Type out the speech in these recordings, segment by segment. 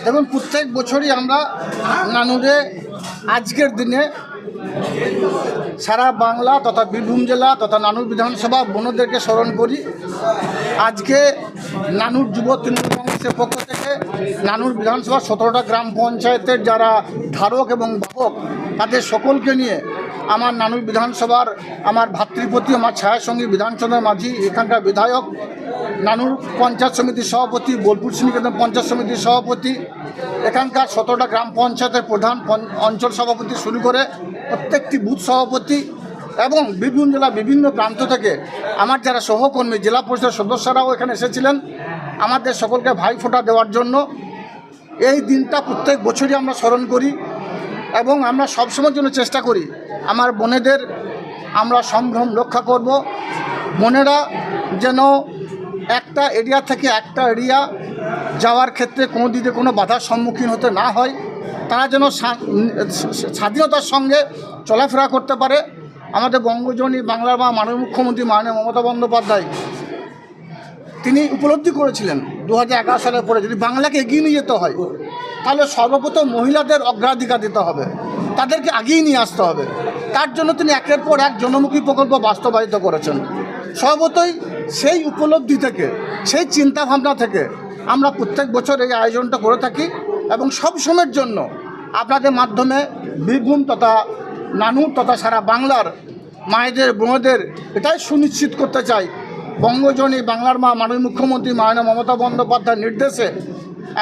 দেখুন, প্রত্যেক বছরই আমরা নানুরে আজকের দিনে সারা বাংলা তথা বীরভূম জেলা তথা নানুর বিধানসভা বোনদেরকে স্মরণ করি। আজকে নানুর যুব তৃণমূল কংগ্রেসের পক্ষ থেকে নানুর বিধানসভা 17টা গ্রাম পঞ্চায়েতের যারা ধারক এবং বাহক তাদের সকলকে নিয়ে আমার নানুর বিধানসভার আমার ভাতৃপতি, আমার ছায়াসঙ্গী বিধানচন্দ্র মাঝি, এখানকার বিধায়ক, নানুর পঞ্চায়েত সমিতির সভাপতি, বোলপুর শ্রীনিকেতন পঞ্চায়েত সমিতির সভাপতি, এখানকার 17টা গ্রাম পঞ্চায়েতের প্রধান, অঞ্চল সভাপতি শুরু করে প্রত্যেকটি বুথ সভাপতি এবং বীরভূম জেলার বিভিন্ন প্রান্ত থেকে আমার যারা সহকর্মী জেলা পরিষদের সদস্যরাও এখানে এসেছিলেন আমাদের সকলকে ভাইফোঁটা দেওয়ার জন্য। এই দিনটা প্রত্যেক বছরই আমরা স্মরণ করি এবং আমরা সবসময়ের জন্য চেষ্টা করি আমার বোনেদের আমরা সম্ভ্রম রক্ষা করব। বোনেরা যেন একটা এরিয়া থেকে একটা এরিয়া যাওয়ার ক্ষেত্রে কোনো দিকে কোনো বাধার সম্মুখীন হতে না হয়, তারা যেন স্বাধীনতার সঙ্গে চলাফেরা করতে পারে। আমাদের বঙ্গজননী বাংলার মা মাননীয় মুখ্যমন্ত্রী মাননীয় মমতা বন্দ্যোপাধ্যায় তিনি উপলব্ধি করেছিলেন 2011 সালের পরে যদি বাংলাকে এগিয়ে নিয়ে যেতে হয় তাহলে সর্বপ্রথম মহিলাদের অগ্রাধিকার দিতে হবে, তাদেরকে আগিয়ে নিয়ে আসতে হবে। তার জন্য তিনি একের পর এক জনমুখী প্রকল্প বাস্তবায়িত করেছেন। স্বভাবতই সেই উপলব্ধি থেকে, সেই চিন্তাভাবনা থেকে আমরা প্রত্যেক বছর এই আয়োজনটা করে থাকি এবং সব সময়ের জন্য আপনাদের মাধ্যমে বীরভূম তথা নানুর তথা সারা বাংলার মায়েদের বোনদের এটাই সুনিশ্চিত করতে চাই বঙ্গজননী বাংলার মা মাননীয় মুখ্যমন্ত্রী মাননীয় মমতা বন্দ্যোপাধ্যায়ের নির্দেশে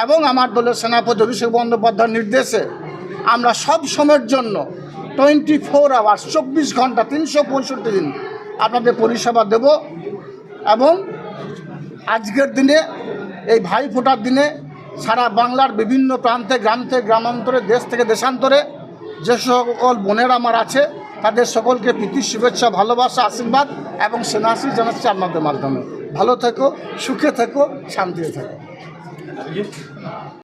এবং আমার দলের সেনাপতি অভিষেক বন্দ্যোপাধ্যায়ের নির্দেশে আমরা সব সময়ের জন্য 24 আওয়ার্স 24 ঘন্টা 365 দিন আপনাদের পরিষেবা দেব। এবং আজকের দিনে এই ভাইফোঁটার দিনে সারা বাংলার বিভিন্ন প্রান্তে, গ্রাম থেকে গ্রামান্তরে, দেশ থেকে দেশান্তরে যে সকল বোনেরা আমার আছে তাদের সকলকে প্রীতির শুভেচ্ছা, ভালোবাসা, আশীর্বাদ এবং সেনাশী জানাচ্ছি আপনাদের মাধ্যমে। ভালো থেকো, সুখে থেকো, শান্তিতে থেকো।